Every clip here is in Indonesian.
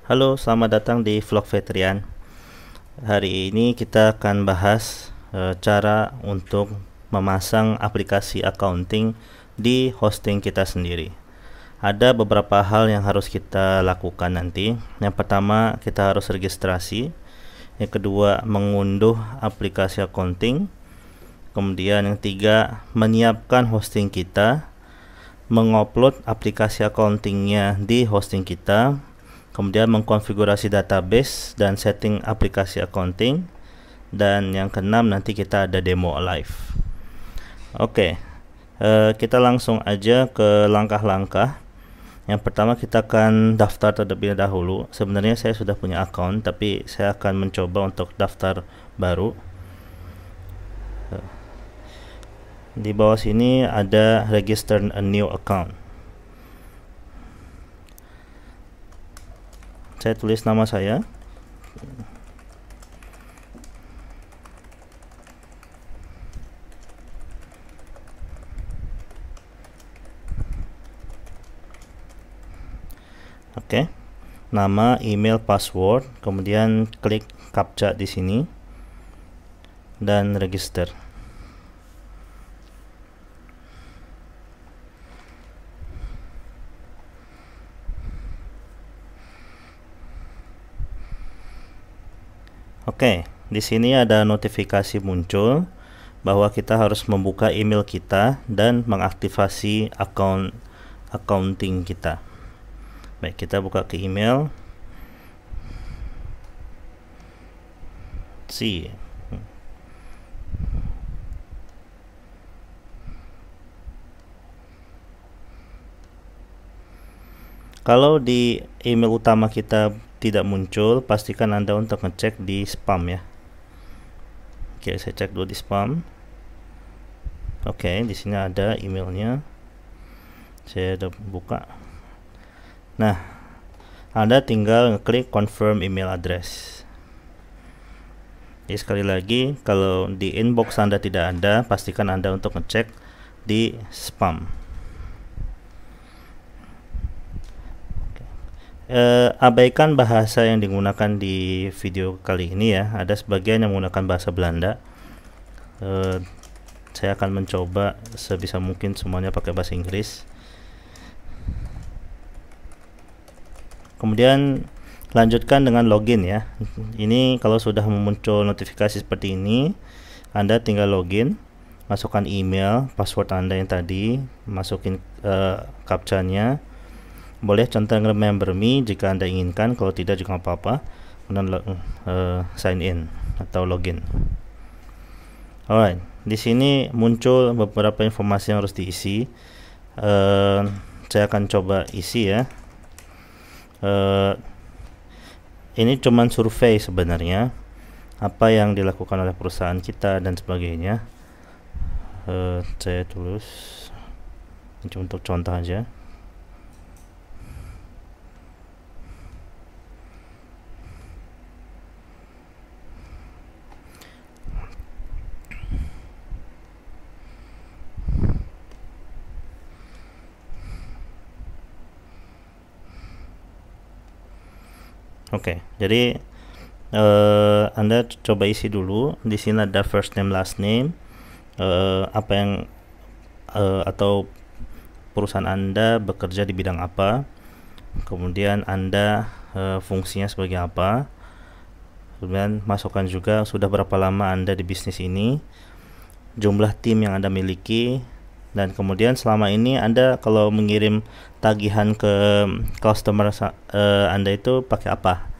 Halo, selamat datang di vlog Vetrian. Hari ini kita akan bahas cara untuk memasang aplikasi accounting di hosting kita sendiri. Ada beberapa hal yang harus kita lakukan nanti. Yang pertama, kita harus registrasi. Yang kedua, mengunduh aplikasi accounting. Kemudian yang ketiga, menyiapkan hosting kita, mengupload aplikasi accountingnya di hosting kita, kemudian mengkonfigurasi database dan setting aplikasi accounting, dan yang keenam nanti kita ada demo live. Oke, kita langsung aja ke langkah-langkah. Yang pertama kita akan daftar terlebih dahulu. Sebenarnya saya sudah punya account, tapi saya akan mencoba untuk daftar baru. Di bawah sini ada register a new account. Saya tulis nama saya. Oke. Nama, email, password, kemudian klik captcha di sini dan register. Oke, di sini ada notifikasi muncul bahwa kita harus membuka email kita dan mengaktifasi accounting kita. Baik, kita buka ke email. Kalau di email utama kita tidak muncul, pastikan Anda untuk ngecek di spam ya. Oke, saya cek dulu di spam. Oke, di sini ada emailnya. Saya udah buka. Nah, Anda tinggal ngeklik confirm email address. Jadi sekali lagi, kalau di inbox Anda tidak ada, pastikan Anda untuk ngecek di spam. Abaikan bahasa yang digunakan di video kali ini ya. Ada sebagian yang menggunakan bahasa Belanda. Saya akan mencoba sebisa mungkin semuanya pakai bahasa Inggris. Kemudian lanjutkan dengan login ya. Ini kalau sudah muncul notifikasi seperti ini, Anda tinggal login, masukkan email, password Anda yang tadi, masukin captcha-nya. Boleh centang remember me jika Anda inginkan, kalau tidak juga apa-apa. Kemudian sign in atau login. Alright, di sini muncul beberapa informasi yang harus diisi. Saya akan coba isi ya. Ini cuman survei sebenarnya, apa yang dilakukan oleh perusahaan kita dan sebagainya. Saya tulis ini untuk contoh aja. Oke, jadi Anda coba isi dulu. Di sini ada first name, last name, apa yang atau perusahaan Anda bekerja di bidang apa, kemudian Anda fungsinya sebagai apa, kemudian masukkan juga sudah berapa lama Anda di bisnis ini, jumlah tim yang Anda miliki, dan kemudian selama ini Anda kalau mengirim tagihan ke customer Anda itu pakai apa.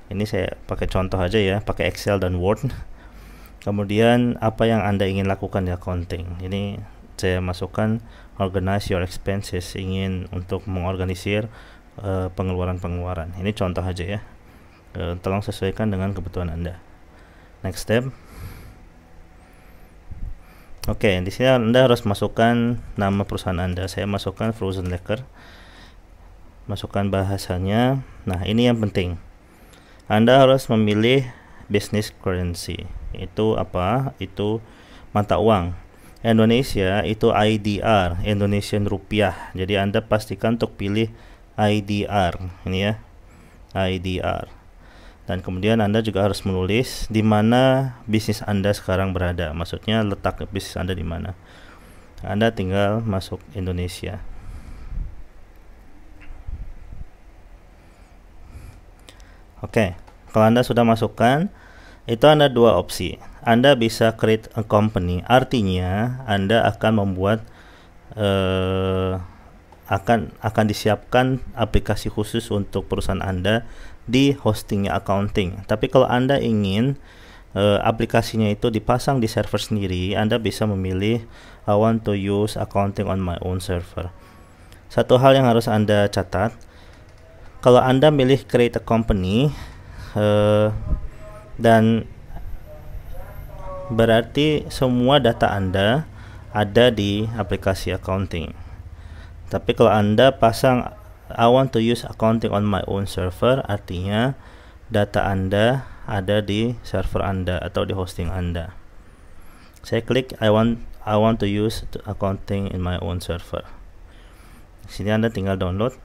Ini saya pakai contoh aja ya, pakai Excel dan Word. Kemudian apa yang Anda ingin lakukan di accounting. Ini saya masukkan organize your expenses, ingin untuk mengorganisir pengeluaran-pengeluaran. Ini contoh aja ya. Tolong sesuaikan dengan kebutuhan Anda. Next step. Oke, di sini Anda harus masukkan nama perusahaan Anda. Saya masukkan Frozen Lecker. Masukkan bahasanya. Nah, ini yang penting. Anda harus memilih business currency. Itu apa? Itu mata uang. Indonesia itu IDR, Indonesian Rupiah. Jadi Anda pastikan untuk pilih IDR. Ini ya. IDR. Dan kemudian Anda juga harus menulis di mana bisnis Anda sekarang berada. Maksudnya letak bisnis Anda di mana. Anda tinggal masuk Indonesia. Oke, kalau Anda sudah masukkan, itu Anda dua opsi. Anda bisa create a company, artinya Anda akan membuat akan disiapkan aplikasi khusus untuk perusahaan Anda di hostingnya accounting. Tapi kalau Anda ingin aplikasinya itu dipasang di server sendiri, Anda bisa memilih I want to use accounting on my own server. Satu hal yang harus Anda catat, kalau Anda milih create a company, dan berarti semua data Anda ada di aplikasi accounting. Tapi kalau Anda pasang I want to use accounting on my own server, artinya data Anda ada di server Anda atau di hosting Anda. Saya klik I want to use accounting in my own server. Di sini Anda tinggal download.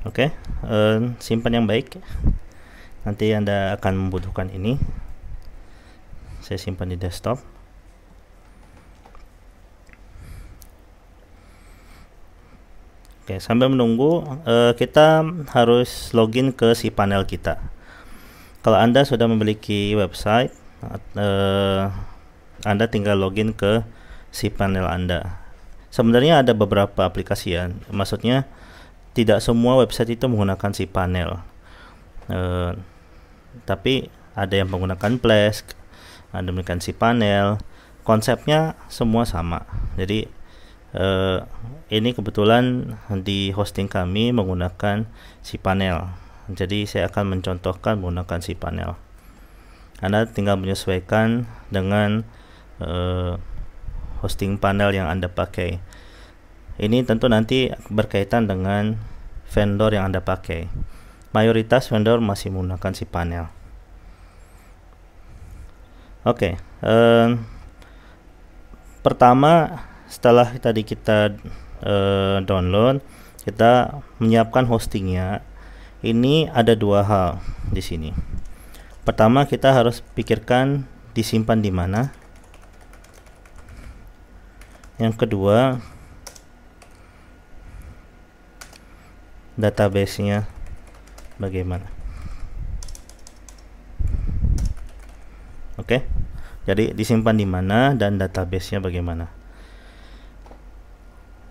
Oke, simpan yang baik. Nanti Anda akan membutuhkan ini. Saya simpan di desktop. Oke, sambil menunggu, kita harus login ke si panel kita. Kalau Anda sudah memiliki website, Anda tinggal login ke si panel Anda. Sebenarnya ada beberapa aplikasi ya, maksudnya tidak semua website itu menggunakan si panel, tapi ada yang menggunakan Flask, ada menggunakan si panel. Konsepnya semua sama. Jadi ini kebetulan di hosting kami menggunakan si panel. Jadi saya akan mencontohkan menggunakan si panel. Anda tinggal menyesuaikan dengan hosting panel yang Anda pakai. Ini tentu nanti berkaitan dengan vendor yang Anda pakai. Mayoritas vendor masih menggunakan si panel. Oke, pertama setelah tadi kita download, kita menyiapkan hostingnya. Ini ada dua hal di sini. Pertama, kita harus pikirkan disimpan di mana. Yang kedua, database-nya bagaimana. Oke, jadi disimpan di mana dan database-nya bagaimana.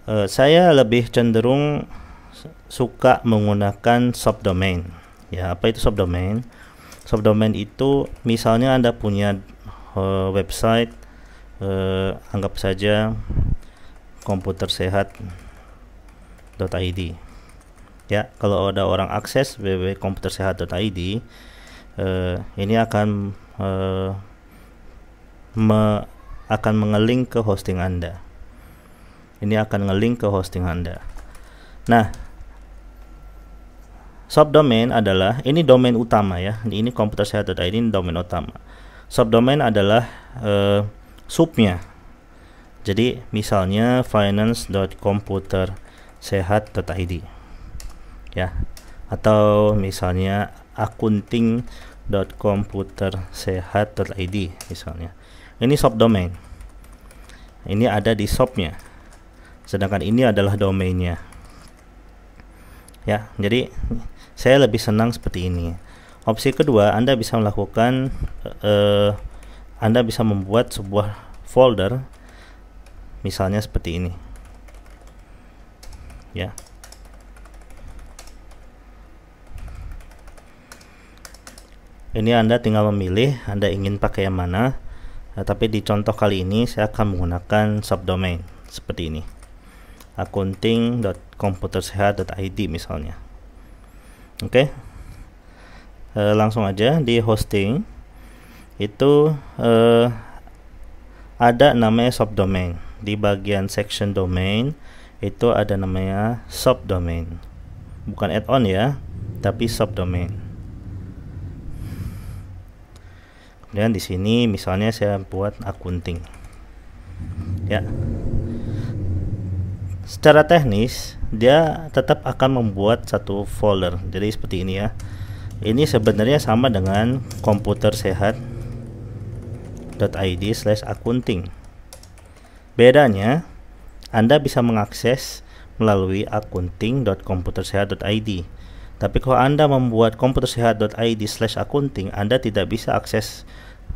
Saya lebih cenderung suka menggunakan subdomain. Ya, apa itu subdomain? Subdomain itu misalnya Anda punya website, anggap saja komputersehat.id. Ya, kalau ada orang akses www.komputersehat.id, ini akan akan mengelink ke hosting Anda. Ini akan ngelink ke hosting Anda. Nah, subdomain adalah, ini domain utama ya. Ini komputersehat.id, ini domain utama. Subdomain adalah subnya. Jadi misalnya finance.komputersehat.id ya, atau misalnya accounting.komputersehat.id misalnya. Ini subdomain. Ini ada di subnya. Sedangkan ini adalah domainnya. Ya, jadi saya lebih senang seperti ini. Opsi kedua, Anda bisa melakukan, Anda bisa membuat sebuah folder, misalnya seperti ini. Ya. Ini Anda tinggal memilih Anda ingin pakai yang mana. Tapi di contoh kali ini saya akan menggunakan subdomain seperti ini. accounting.komputersehat.id misalnya. Oke. Langsung aja di hosting itu ada namanya subdomain. Di bagian section domain itu ada namanya subdomain. Bukan add-on ya, tapi subdomain. Kemudian di sini misalnya saya buat accounting. Ya. secara teknis dia tetap akan membuat satu folder. Jadi seperti ini ya. Ini sebenarnya sama dengan komputersehat.id/akunting. Bedanya, Anda bisa mengakses melalui akunting.komputersehat.id. Tapi kalau Anda membuat komputersehat.id/akunting, Anda tidak bisa akses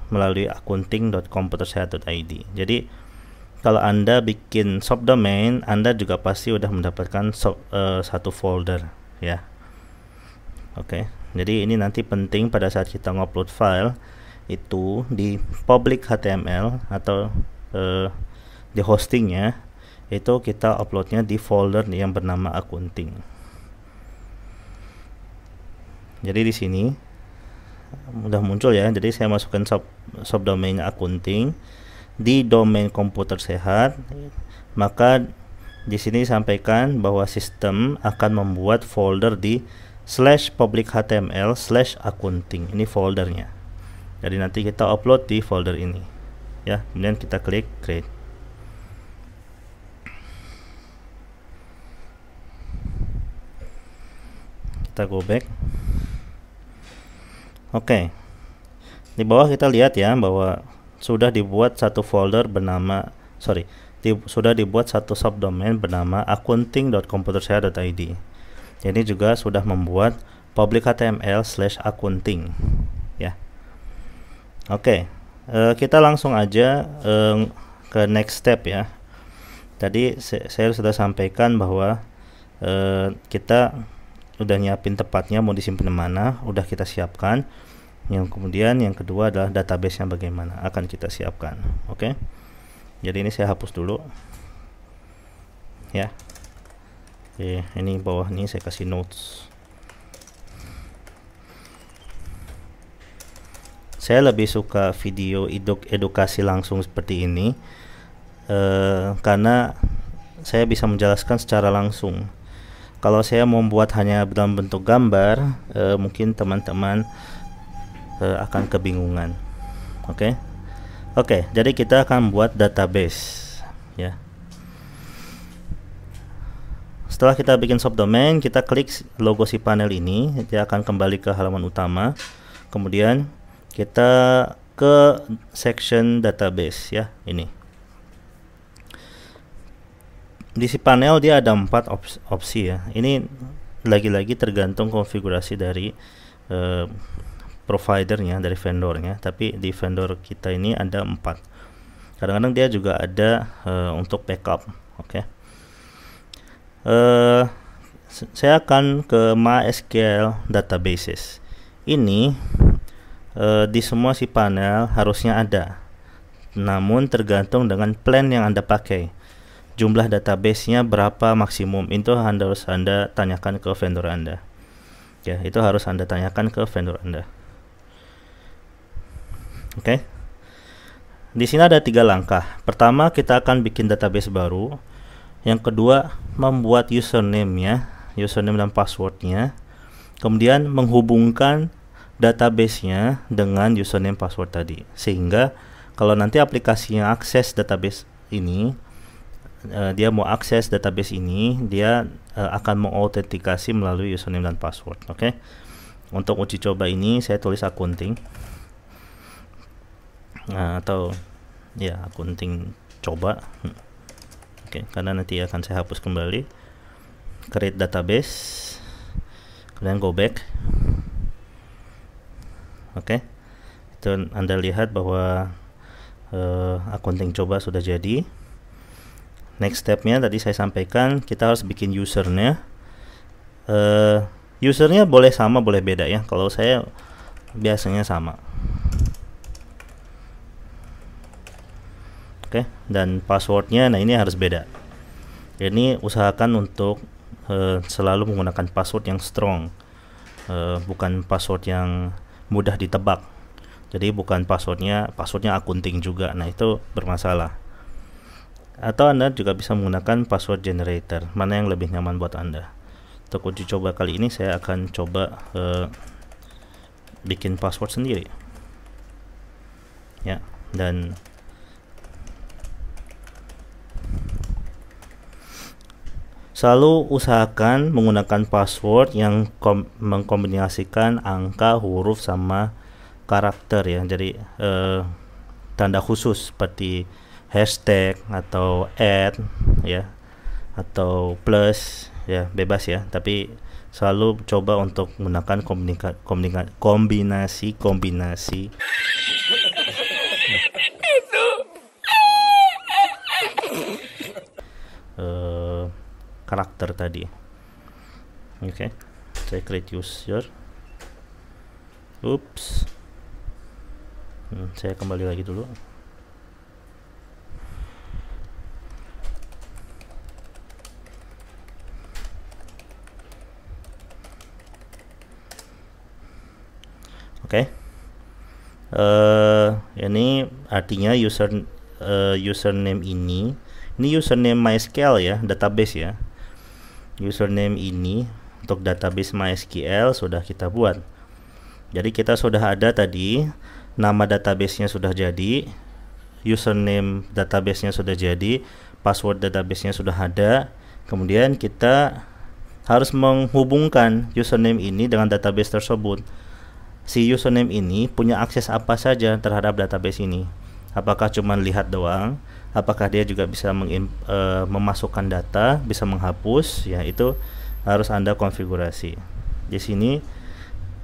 melalui akunting.komputersehat.id. Jadi kalau Anda bikin subdomain, Anda juga pasti udah mendapatkan satu folder ya. Oke, jadi ini nanti penting pada saat kita ngupload file itu di public HTML atau di hostingnya, itu kita uploadnya di folder yang bernama akunting. Jadi di sini udah muncul ya. Jadi saya masukkan subdomainnya akunting di domain komputer sehat, maka di sini sampaikan bahwa sistem akan membuat folder di /public_html/akunting. Ini foldernya. Jadi nanti kita upload di folder ini ya, kemudian kita klik create. Kita go back. Oke. Di bawah kita lihat ya bahwa sudah dibuat satu folder bernama sudah dibuat satu subdomain bernama akunting.komputersehat.id. Ini juga sudah membuat public HTML/akunting ya. Oke, kita langsung aja ke next step ya. Tadi saya sudah sampaikan bahwa kita udah nyiapin tempatnya mau disimpan mana, udah kita siapkan. Yang kemudian yang kedua adalah database-nya bagaimana akan kita siapkan. Oke. Jadi ini saya hapus dulu. Ya. Oke, ini bawah ini saya kasih notes. Saya lebih suka video edukasi langsung seperti ini karena saya bisa menjelaskan secara langsung. Kalau saya membuat hanya dalam bentuk gambar, mungkin teman-teman akan kebingungan. Oke, jadi kita akan buat database ya. Setelah kita bikin subdomain, kita klik logo si panel ini, dia akan kembali ke halaman utama. Kemudian kita ke section database ya, ini. Di si panel dia ada 4 opsi ya. Ini lagi-lagi tergantung konfigurasi dari providernya, dari vendornya, tapi di vendor kita ini ada 4. Kadang-kadang dia juga ada untuk backup. Oke. Saya akan ke MySQL databases. Ini di semua si panel harusnya ada, namun tergantung dengan plan yang Anda pakai. Jumlah database-nya berapa maksimum, itu harus Anda tanyakan ke vendor Anda. Ya, itu harus Anda tanyakan ke vendor Anda. Oke. Di sini ada 3 langkah. Pertama, kita akan bikin database baru. Yang kedua, membuat username-nya, username dan password-nya. Kemudian menghubungkan database-nya dengan username password tadi. Sehingga kalau nanti aplikasinya akses database ini, dia mau akses database ini, dia akan mengautentikasi melalui username dan password. Oke. Untuk uji coba ini saya tulis akunting. Atau ya akunting coba. Oke, karena nanti akan saya hapus kembali. Create database, kemudian go back. Oke, itu Anda lihat bahwa akunting coba sudah jadi. Next stepnya tadi saya sampaikan, kita harus bikin usernya. Usernya boleh sama boleh beda ya. Kalau saya biasanya sama. Oke, dan passwordnya, nah ini harus beda. Ini usahakan untuk selalu menggunakan password yang strong, bukan password yang mudah ditebak. Jadi bukan passwordnya akunting juga, nah itu bermasalah. Atau Anda juga bisa menggunakan password generator, mana yang lebih nyaman buat Anda. Untuk uji coba kali ini saya akan coba bikin password sendiri ya, dan selalu usahakan menggunakan password yang mengkombinasikan angka, huruf sama karakter ya. Jadi tanda khusus seperti hashtag atau @ ya, atau plus ya, bebas ya, tapi selalu coba untuk menggunakan kombinasi karakter tadi. Oke, saya create user. Oops. Saya kembali lagi dulu. Oke. Ini artinya username ini username MySQL ya, database ya. Username ini untuk database MySQL sudah kita buat. Jadi kita sudah ada tadi, nama databasenya sudah jadi, username databasenya sudah jadi, password databasenya sudah ada. Kemudian kita harus menghubungkan username ini dengan database tersebut. Si username ini punya akses apa saja terhadap database ini? Apakah cuma lihat doang? Apakah dia juga bisa memasukkan data, bisa menghapus? Ya, itu harus Anda konfigurasi. Di sini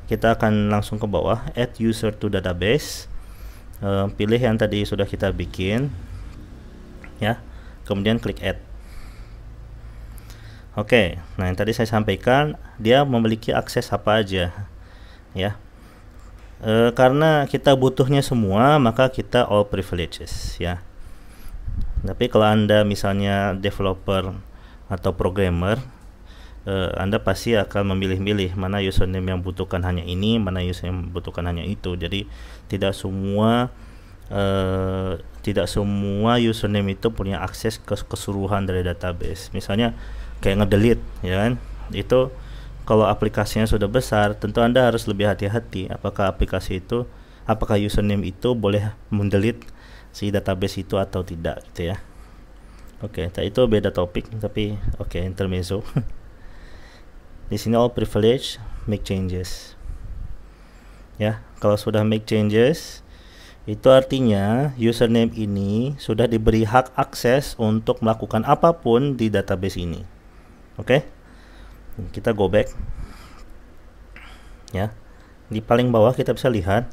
kita akan langsung ke bawah, add user to database. Pilih yang tadi sudah kita bikin, ya. Kemudian klik add. Oke, nah yang tadi saya sampaikan, dia memiliki akses apa aja, ya. Karena kita butuhnya semua, maka kita all privileges, ya. Tapi kalau Anda misalnya developer atau programmer, Anda pasti akan memilih-milih mana username yang butuhkan hanya ini, mana username yang butuhkan hanya itu. Jadi tidak semua username itu punya akses ke keseluruhan dari database. Misalnya kayak ngedelete, ya kan? Itu kalau aplikasinya sudah besar, tentu Anda harus lebih hati-hati apakah username itu boleh mendelete si database itu atau tidak, gitu ya. Oke, itu beda topik, tapi oke, intermezzo. Di sini all privilege, make changes. Ya, kalau sudah make changes, itu artinya username ini sudah diberi hak akses untuk melakukan apapun di database ini. Oke, kita go back. Ya, di paling bawah kita bisa lihat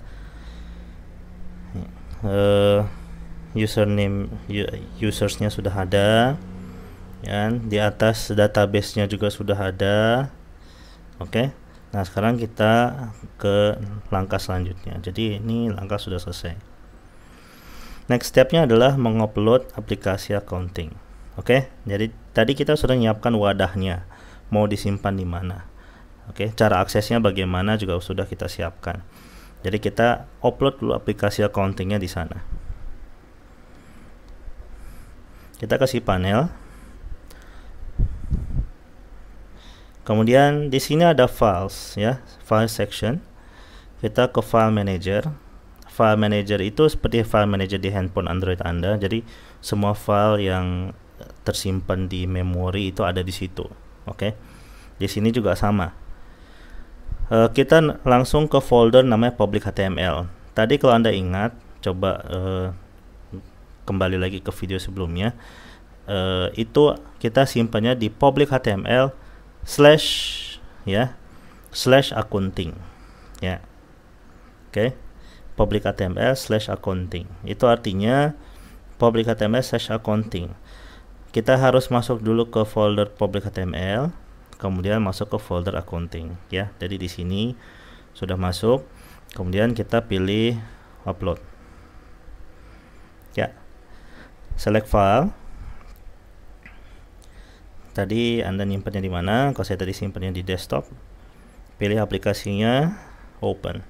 usersnya sudah ada, ya. Di atas database-nya juga sudah ada. Oke. Nah, sekarang kita ke langkah selanjutnya. Jadi ini langkah sudah selesai. Next stepnya adalah mengupload aplikasi accounting. Oke. Jadi tadi kita sudah menyiapkan wadahnya, mau disimpan di mana. Oke. Cara aksesnya bagaimana juga sudah kita siapkan. Jadi kita upload dulu aplikasi accountingnya di sana. Kita kasih panel. Kemudian di sini ada files, ya, file section. Kita ke file manager. File manager itu seperti file manager di handphone Android Anda. Jadi semua file yang tersimpan di memori itu ada di situ. Oke. Di sini juga sama. Kita langsung ke folder namanya public HTML. Tadi kalau Anda ingat, coba kembali lagi ke video sebelumnya, itu kita simpannya di public HTML /accounting, ya. Oke. Public HTML /accounting itu artinya public HTML /accounting. Kita harus masuk dulu ke folder public HTML, kemudian masuk ke folder accounting, ya. Jadi di sini sudah masuk, kemudian kita pilih upload, ya. Select file. Tadi Anda nyimpannya di mana? Kalau saya tadi simpannya di desktop, pilih aplikasinya, open.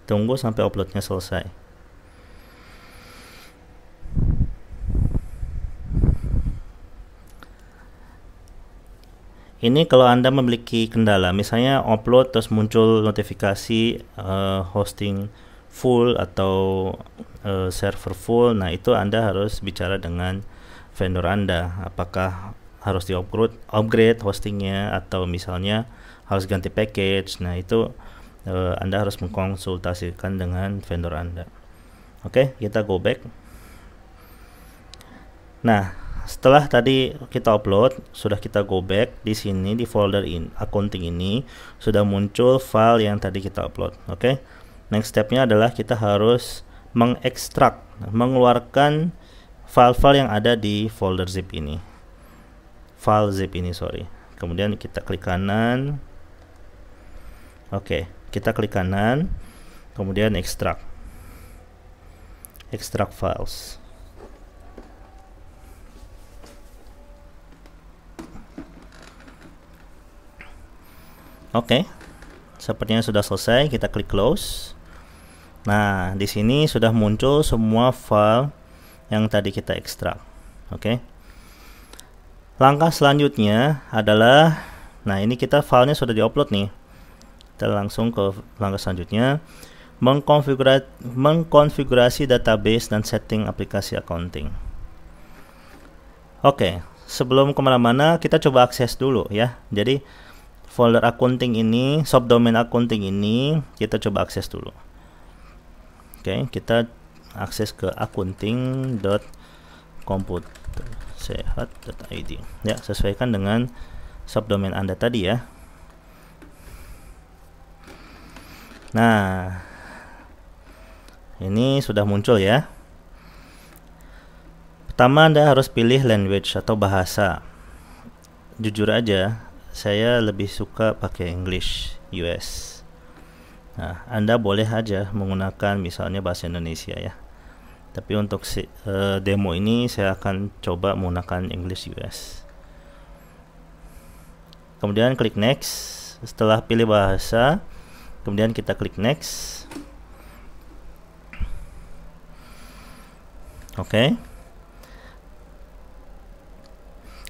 Tunggu sampai uploadnya selesai. Ini kalau Anda memiliki kendala, misalnya upload terus muncul notifikasi hosting full atau server full, nah itu Anda harus bicara dengan vendor Anda, apakah harus upgrade hostingnya atau misalnya harus ganti package. Nah, itu Anda harus mengkonsultasikan dengan vendor Anda. Oke, kita go back. Nah, setelah tadi kita upload, sudah kita go back, di sini di folder accounting ini sudah muncul file yang tadi kita upload. Oke. Next stepnya adalah kita harus mengekstrak, mengeluarkan file-file yang ada di folder zip ini. File zip ini, sorry. Kemudian kita klik kanan. Oke, kita klik kanan, kemudian extract files. Oke, sepertinya sudah selesai. Kita klik close. Nah, di sini sudah muncul semua file yang tadi kita ekstrak. Oke. Langkah selanjutnya adalah, nah ini kita filenya sudah diupload nih. Kita langsung ke langkah selanjutnya, mengkonfigurasi database dan setting aplikasi accounting. Oke, sebelum kemana-mana kita coba akses dulu ya. Jadi folder accounting ini, subdomain accounting ini kita coba akses dulu. Oke, kita akses ke accounting.komputersehat.id ya, sesuaikan dengan subdomain Anda tadi ya. Nah, ini sudah muncul ya. Pertama, Anda harus pilih language atau bahasa. Jujur aja, saya lebih suka pakai English US. Nah, Anda boleh aja menggunakan misalnya bahasa Indonesia ya. Tapi untuk demo ini saya akan coba menggunakan English US. Kemudian klik next. Setelah pilih bahasa, kemudian kita klik next. Oke.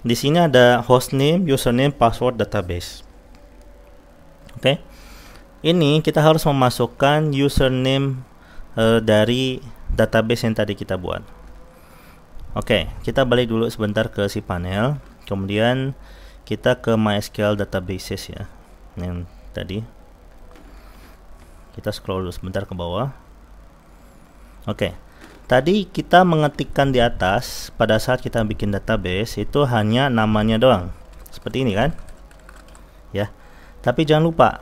Di sini ada hostname, username, password, database. Oke. Ini kita harus memasukkan username dari database yang tadi kita buat. Oke, kita balik dulu sebentar ke si panel. Kemudian kita ke MySQL databases ya. Yang tadi. Kita scroll dulu sebentar ke bawah. Oke. Tadi kita mengetikkan di atas pada saat kita bikin database itu hanya namanya doang. Seperti ini kan? Ya. Tapi jangan lupa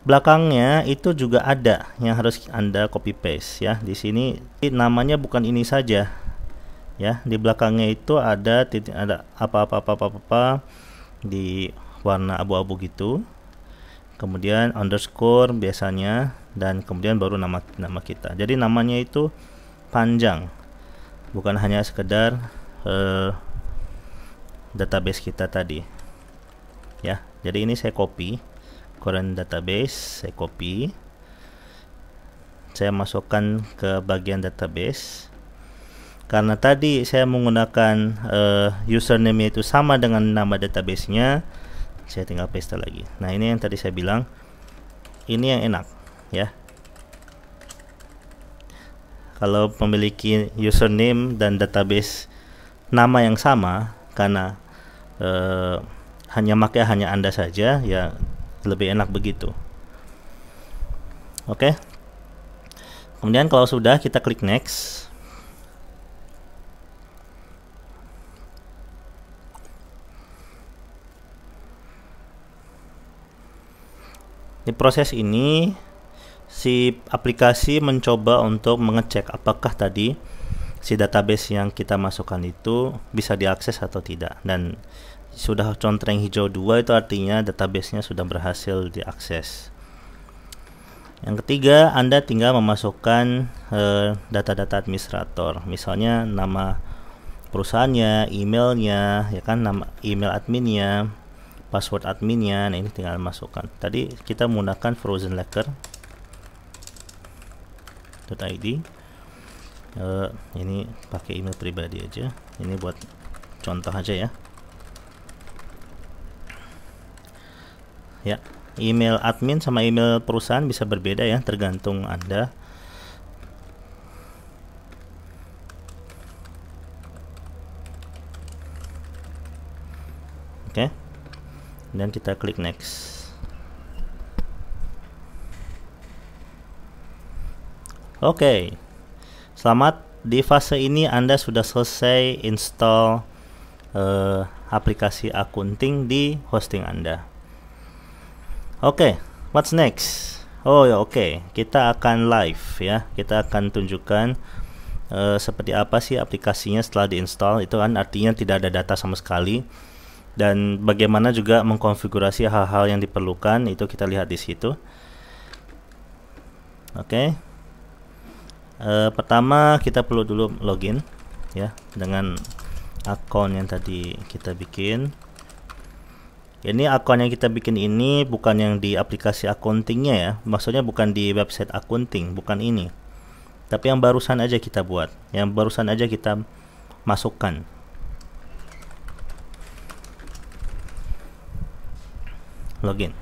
belakangnya itu juga ada yang harus Anda copy paste ya. Di sini namanya bukan ini saja. Ya, di belakangnya itu ada titik, ada apa di warna abu-abu gitu. Kemudian underscore biasanya dan kemudian baru nama kita. Jadi namanya itu panjang, bukan hanya sekedar database kita tadi ya. Jadi ini saya copy current database, saya copy, saya masukkan ke bagian database. Karena tadi saya menggunakan username itu sama dengan nama databasenya, saya tinggal paste lagi. Nah, ini yang tadi saya bilang, ini yang enak ya. Kalau memiliki username dan database nama yang sama, karena hanya Anda saja, ya lebih enak begitu. Oke. Kemudian kalau sudah, kita klik next. Di proses ini si aplikasi mencoba untuk mengecek apakah tadi si database yang kita masukkan itu bisa diakses atau tidak, dan sudah contreng hijau 2 itu artinya databasenya sudah berhasil diakses. Yang ketiga, Anda tinggal memasukkan data-data administrator, misalnya nama perusahaannya, emailnya, ya kan, nama email adminnya, password adminnya. Nah, ini tinggal masukkan. Tadi kita menggunakan frozenlecker.id. Ini pakai email pribadi aja. Ini buat contoh aja ya. Ya, email admin sama email perusahaan bisa berbeda ya, tergantung Anda. dan kita klik next. Oke, selamat, di fase ini Anda sudah selesai install aplikasi akunting di hosting Anda. Oke, what's next? Oh ya, oke, kita akan live ya, kita akan tunjukkan seperti apa sih aplikasinya setelah diinstal. Itu kan artinya tidak ada data sama sekali, dan bagaimana juga mengkonfigurasi hal-hal yang diperlukan itu kita lihat di situ. Oke. Pertama kita perlu dulu login ya dengan akun yang tadi kita bikin. Ini akun yang kita bikin ini bukan yang di aplikasi akuntingnya ya, maksudnya bukan di website akunting, bukan ini, tapi yang barusan aja kita buat, yang barusan aja kita masukkan. Login.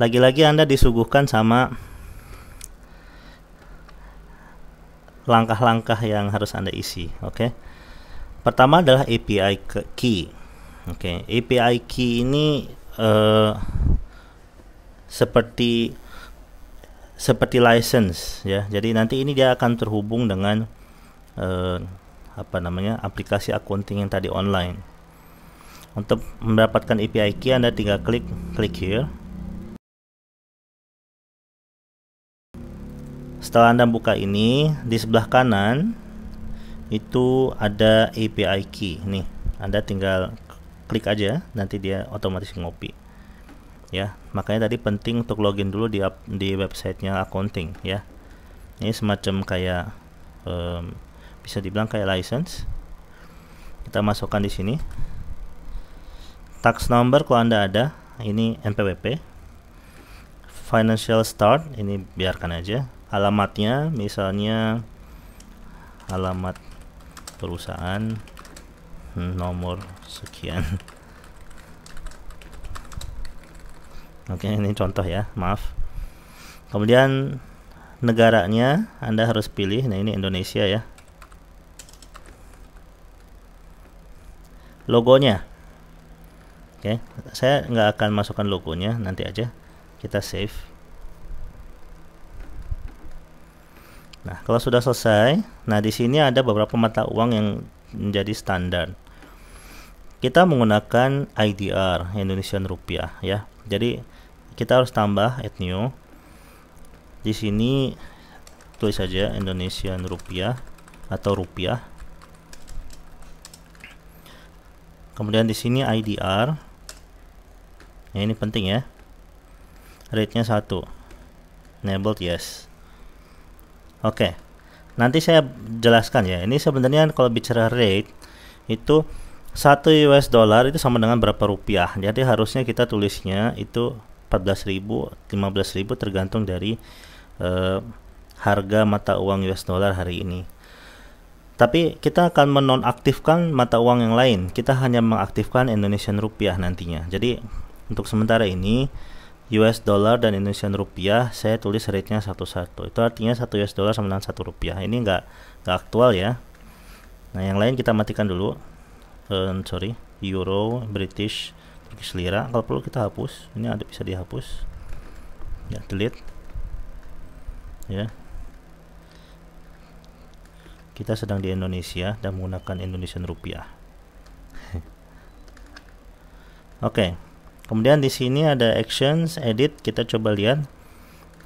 Lagi-lagi Anda disuguhkan sama langkah-langkah yang harus Anda isi. Oke. Pertama adalah API key. Oke, API key ini seperti license ya. Jadi nanti ini dia akan terhubung dengan aplikasi akunting yang tadi online. Untuk mendapatkan API key Anda tinggal klik here. Setelah Anda buka ini, di sebelah kanan itu ada API key nih. Anda tinggal klik aja, nanti dia otomatis ngopi. Ya, makanya tadi penting untuk login dulu di websitenya accounting ya. Ini semacam kayak bisa dibilang kayak license. Kita masukkan di sini. Tax number kalau Anda ada, ini NPWP. Financial start, ini biarkan aja. Alamatnya misalnya alamat perusahaan nomor sekian. Oke, ini contoh ya, maaf. Kemudian negaranya Anda harus pilih. Nah, ini Indonesia ya. Logonya, oke, saya nggak akan masukkan logonya, nanti aja kita save. Nah, kalau sudah selesai, nah di sini ada beberapa mata uang yang menjadi standar. Kita menggunakan IDR, Indonesian Rupiah ya. Jadi kita harus tambah add new. Di sini tulis saja Indonesian Rupiah atau rupiah. Kemudian di sini IDR. Ya, ini penting ya. Rate-nya 1. Enabled yes. Oke, nanti saya jelaskan ya. Ini sebenarnya kalau bicara rate itu 1 US dollar itu sama dengan berapa rupiah. Jadi harusnya kita tulisnya itu 14.000, 15.000 tergantung dari harga mata uang US dollar hari ini. Tapi kita akan menonaktifkan mata uang yang lain. Kita hanya mengaktifkan Indonesian Rupiah nantinya. Jadi untuk sementara ini US dollar dan Indonesian Rupiah saya tulis rate-nya 1-1. Itu artinya 1 US dollar sama dengan 1 rupiah. Ini nggak aktual ya. Nah, yang lain kita matikan dulu. Euro, British, Turkish lira. Kalau perlu kita hapus. Ini ada bisa dihapus. Ya, delete. Ya. Kita sedang di Indonesia dan menggunakan Indonesian Rupiah. Oke. Kemudian di sini ada actions, edit. Kita coba lihat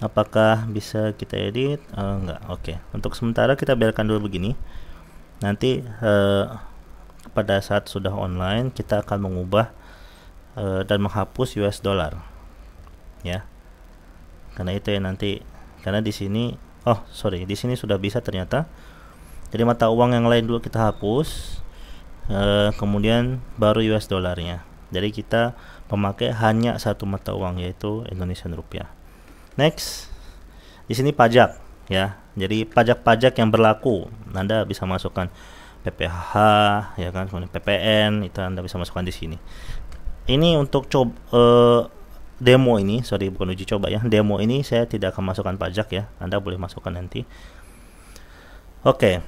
apakah bisa kita edit. Enggak. Oke. Untuk sementara kita biarkan dulu begini. Nanti pada saat sudah online kita akan mengubah dan menghapus US dollar. Ya. Karena itu ya nanti, karena di sini di sini sudah bisa ternyata. Jadi mata uang yang lain dulu kita hapus. Kemudian baru US dollarnya. Jadi kita memakai hanya satu mata uang, yaitu Indonesian Rupiah. Next, di sini pajak ya. Jadi pajak-pajak yang berlaku Anda bisa masukkan PPH ya kan, kemudian PPN itu Anda bisa masukkan di sini. Ini untuk demo ini, bukan uji coba ya. Demo ini saya tidak akan masukkan pajak ya. Anda boleh masukkan nanti. Oke.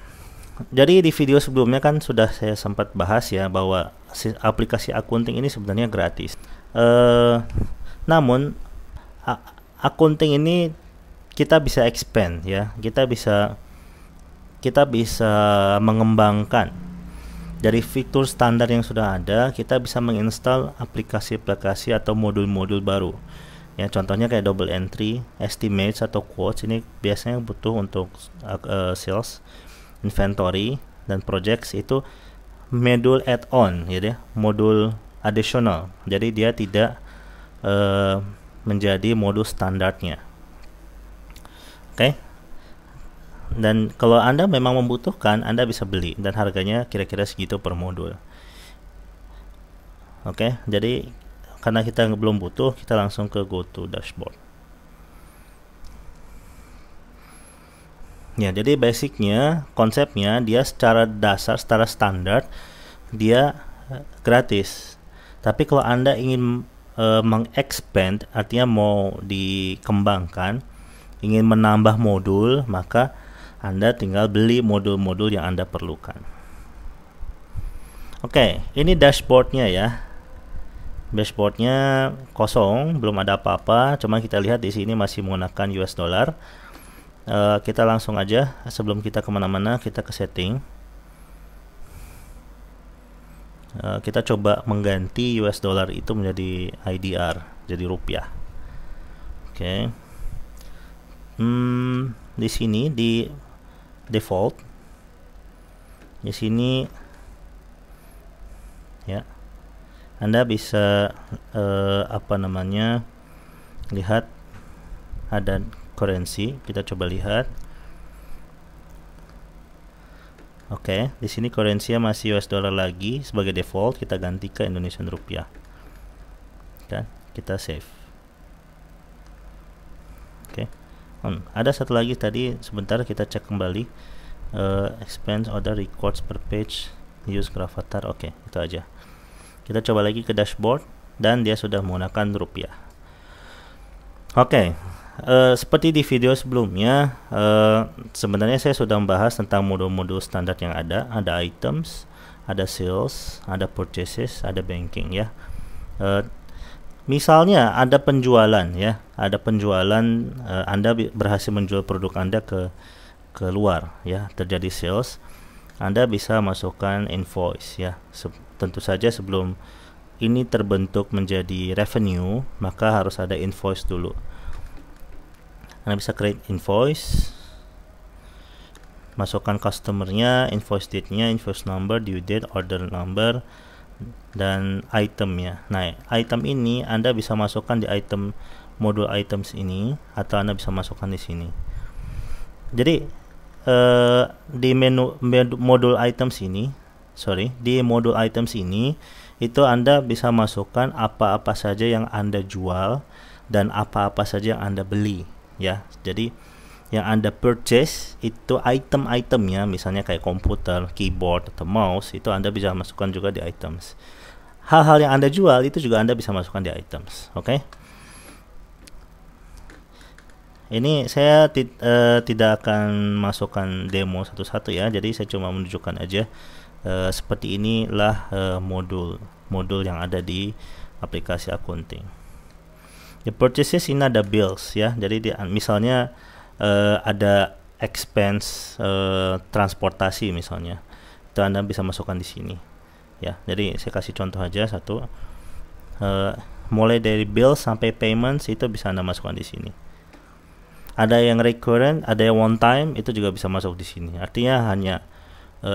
Jadi di video sebelumnya kan sudah saya sempat bahas ya bahwa aplikasi accounting ini sebenarnya gratis. Namun accounting ini kita bisa expand ya, kita bisa mengembangkan dari fitur standar yang sudah ada. Kita bisa menginstal aplikasi-aplikasi atau modul-modul baru ya, contohnya kayak double entry, estimates atau quotes. Ini biasanya butuh untuk sales, inventory, dan projects. Itu modul add-on ya, modul additional, jadi dia tidak menjadi modul standarnya. Oke. Dan kalau Anda memang membutuhkan, Anda bisa beli dan harganya kira-kira segitu per modul. Oke, jadi karena kita belum butuh, kita langsung ke go to dashboard. Ya, jadi basicnya, konsepnya dia secara dasar, secara standar dia gratis. Tapi kalau Anda ingin mengexpand, artinya mau dikembangkan, ingin menambah modul, maka Anda tinggal beli modul-modul yang Anda perlukan. Oke, ini dashboardnya ya. Dashboardnya kosong, belum ada apa-apa. Cuma kita lihat di sini masih menggunakan US dollar. Kita langsung aja, sebelum kita kemana-mana, kita ke setting. Kita coba mengganti US dollar itu menjadi IDR, jadi rupiah. Oke. Di sini di default, di sini ya, Anda bisa lihat ada currency. Kita coba lihat. Oke, di sini currency masih US dollar lagi sebagai default. Kita ganti ke Indonesian rupiah. Oke, kita save. Oke. Ada satu lagi tadi, sebentar kita cek kembali. Expense order records per page, use gravatar. Oke, itu aja. Kita coba lagi ke dashboard dan dia sudah menggunakan rupiah. Oke, seperti di video sebelumnya, sebenarnya saya sudah membahas tentang modul-modul standar yang ada. Ada items, ada sales, ada purchases, ada banking ya. Misalnya ada penjualan ya, ada penjualan, Anda berhasil menjual produk Anda ke luar ya, terjadi sales. Anda bisa masukkan invoice ya. Tentu saja sebelum ini terbentuk menjadi revenue, maka harus ada invoice dulu. Anda bisa create invoice, masukkan customernya, invoice date-nya, invoice number, due date, order number, dan itemnya. Nah, item ini Anda bisa masukkan di item modul items ini, atau Anda bisa masukkan di sini. Jadi di menu modul items ini, di modul items ini itu Anda bisa masukkan apa-apa saja yang Anda jual dan apa-apa saja yang Anda beli ya. Jadi yang Anda purchase itu item-itemnya, misalnya kayak komputer, keyboard, atau mouse, itu Anda bisa masukkan juga di items. Hal-hal yang Anda jual itu juga Anda bisa masukkan di items. Oke. Ini saya tidak akan masukkan demo satu-satu ya, jadi saya cuma menunjukkan aja seperti inilah modul yang ada di aplikasi accounting. Di purchases ini ada bills ya, jadi misalnya ada expense transportasi misalnya, itu Anda bisa masukkan di sini ya. Jadi saya kasih contoh aja satu, mulai dari bills sampai payments itu bisa Anda masukkan di sini. Ada yang recurrent, ada yang one time, itu juga bisa masuk di sini. Artinya hanya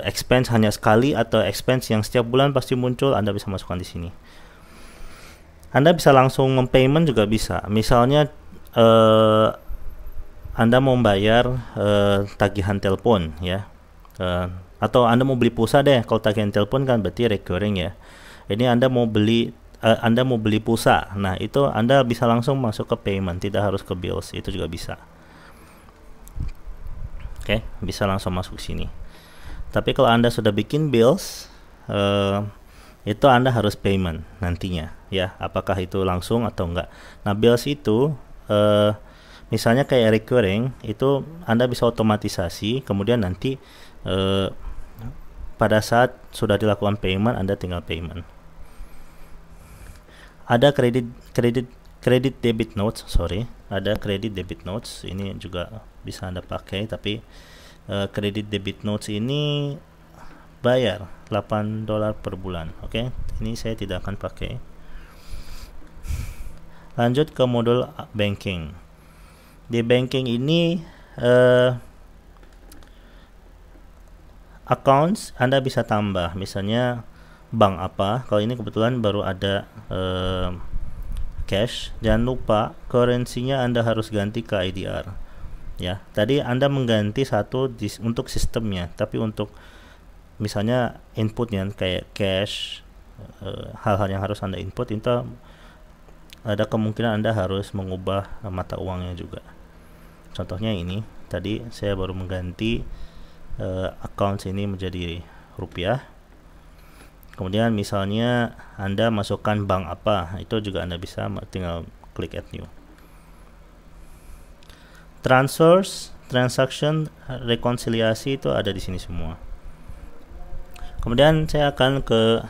expense hanya sekali atau expense yang setiap bulan pasti muncul, Anda bisa masukkan di sini. Anda bisa langsung mempayment juga bisa. Misalnya Anda mau bayar tagihan telepon ya, atau Anda mau beli pulsa deh. Kalau tagihan telepon kan berarti recurring ya. Ini Anda mau beli pulsa. Nah, itu Anda bisa langsung masuk ke payment, tidak harus ke bills, itu juga bisa. Oke, bisa langsung masuk sini. Tapi kalau Anda sudah bikin bills, itu Anda harus payment nantinya ya, apakah itu langsung atau enggak. Nah, bills itu misalnya kayak recurring, itu Anda bisa otomatisasi, kemudian nanti pada saat sudah dilakukan payment, Anda tinggal payment. Ada credit debit notes, ada credit debit notes, ini juga bisa Anda pakai, tapi credit debit notes ini bayar $8 per bulan. Oke, ini saya tidak akan pakai. Lanjut ke modul banking. Di banking ini accounts Anda bisa tambah, misalnya bank apa. Kalau ini kebetulan baru ada cash, jangan lupa currency-nya Anda harus ganti ke IDR. Ya, tadi Anda mengganti satu untuk sistemnya, tapi untuk misalnya inputnya kayak cash, hal-hal yang harus Anda input itu ada kemungkinan Anda harus mengubah mata uangnya juga. Contohnya ini, tadi saya baru mengganti accounts ini menjadi rupiah. Kemudian misalnya Anda masukkan bank apa, itu juga Anda bisa tinggal klik add new. Transfers, transaction, rekonsiliasi itu ada di sini semua. Kemudian saya akan ke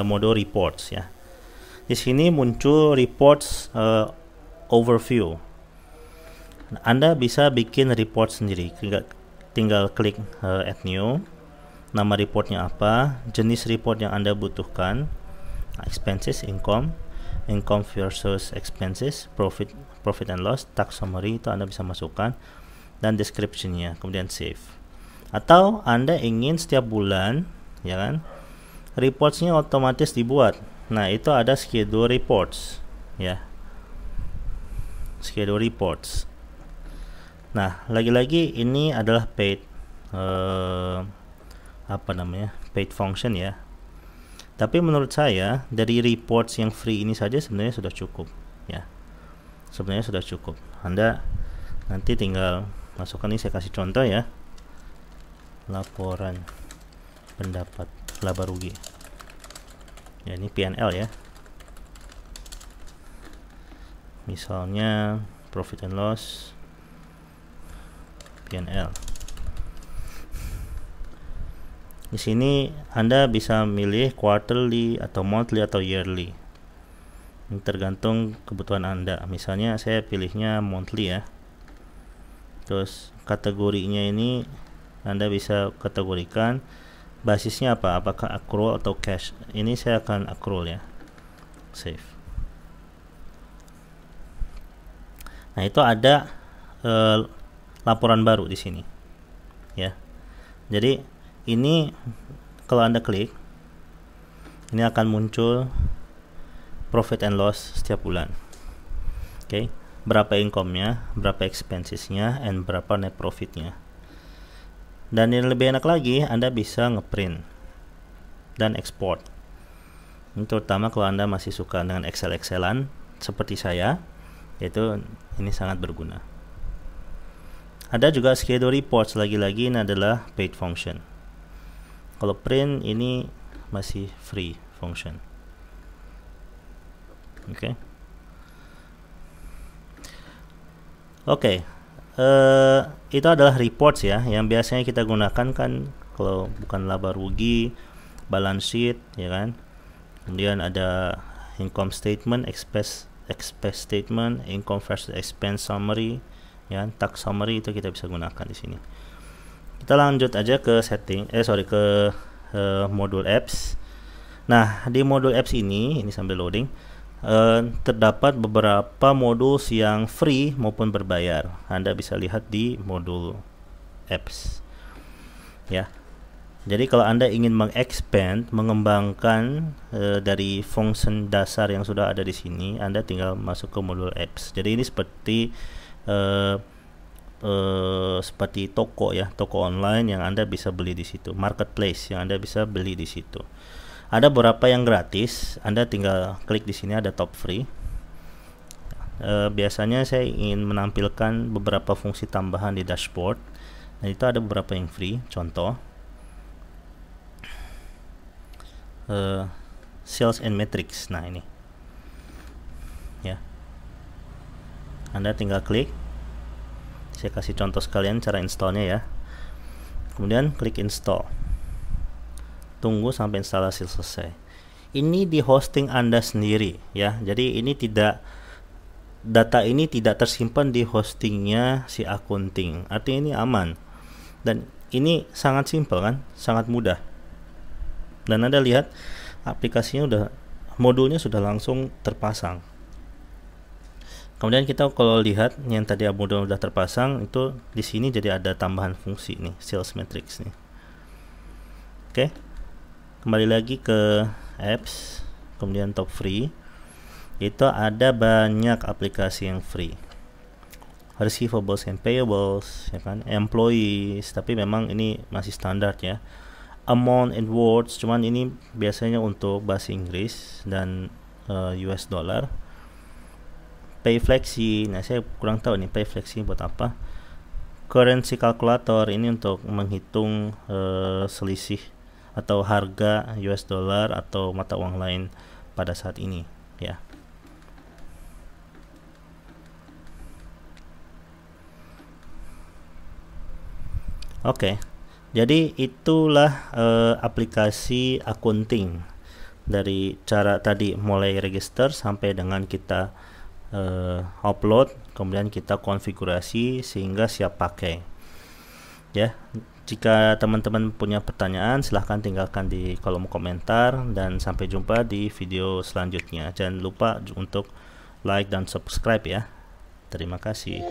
mode reports ya. Di sini muncul reports overview. Anda bisa bikin report sendiri. Tinggal klik add new, nama reportnya apa, jenis report yang Anda butuhkan, expenses, income versus expenses, profit and loss, tax summary itu Anda bisa masukkan, dan description-nya, kemudian save. Atau Anda ingin setiap bulan, ya kan, reports-nya otomatis dibuat. Nah, itu ada schedule reports, ya, schedule reports. Nah, lagi-lagi ini adalah paid paid function ya. Tapi menurut saya dari reports yang free ini saja sebenarnya sudah cukup ya. Sebenarnya sudah cukup. Anda nanti tinggal masukkan, ini saya kasih contoh ya. Laporan pendapat laba rugi. Ya, ini P&L ya. Misalnya profit and loss, P&L. Di sini Anda bisa milih quarterly atau monthly atau yearly. Ini tergantung kebutuhan Anda. Misalnya saya pilihnya monthly ya. Terus kategorinya ini Anda bisa kategorikan basisnya apa, apakah accrual atau cash. Ini saya akan accrual ya. Save. Nah, itu ada laporan baru di sini ya. Jadi ini kalau Anda klik, ini akan muncul profit and loss setiap bulan. Oke, berapa income-nya, berapa expenses-nya, and berapa net profit-nya. Dan yang lebih enak lagi, Anda bisa ngeprint dan export. Ini terutama kalau Anda masih suka dengan Excel-Excelan seperti saya, yaitu ini sangat berguna. Ada juga schedule reports, lagi-lagi ini adalah paid function. Kalau print ini masih free function. Oke. Itu adalah reports ya, yang biasanya kita gunakan kan kalau bukan laba rugi, balance sheet ya kan. Kemudian ada income statement, expense statement, income versus expense summary, ya, tax summary itu kita bisa gunakan di sini. Kita lanjut aja ke modul apps. Nah, di modul apps ini sambil loading, terdapat beberapa modul yang free maupun berbayar. Anda bisa lihat di modul apps. Ya. Jadi kalau Anda ingin mengexpand, mengembangkan dari function dasar yang sudah ada di sini, Anda tinggal masuk ke modul apps. Jadi ini seperti toko ya, toko online yang Anda bisa beli di situ, marketplace yang Anda bisa beli di situ. Ada beberapa yang gratis, Anda tinggal klik di sini, ada top free. Biasanya saya ingin menampilkan beberapa fungsi tambahan di dashboard. Nah, itu ada beberapa yang free, contoh sales and metrics. Nah, ini ya, Anda tinggal klik. Saya kasih contoh sekalian cara installnya ya. Kemudian klik install. tunggu sampai instalasi selesai. Ini di hosting Anda sendiri ya. Jadi ini data ini tidak tersimpan di hostingnya si akunting. Artinya ini aman. Dan ini sangat simpel kan, sangat mudah. Dan Anda lihat aplikasinya modulnya sudah langsung terpasang. Kemudian kita kalau lihat yang tadi modul sudah terpasang, itu di sini jadi ada tambahan fungsi nih, sales matrix nih. Oke. Kembali lagi ke apps, kemudian top free. Itu ada banyak aplikasi yang free. Receivables and payables, ya kan, employees, tapi memang ini masih standar ya. Amount and words, cuman ini biasanya untuk bahasa Inggris dan US dollar. Pay flexi, nah saya kurang tahu nih pay flexi buat apa. Currency calculator, ini untuk menghitung selisih atau harga US dollar atau mata uang lain pada saat ini ya. Oke, jadi itulah aplikasi akunting, dari cara tadi mulai register sampai dengan kita upload, kemudian kita konfigurasi sehingga siap pakai ya. Jika teman-teman punya pertanyaan, silahkan tinggalkan di kolom komentar, dan sampai jumpa di video selanjutnya. Jangan lupa untuk like dan subscribe ya. Terima kasih.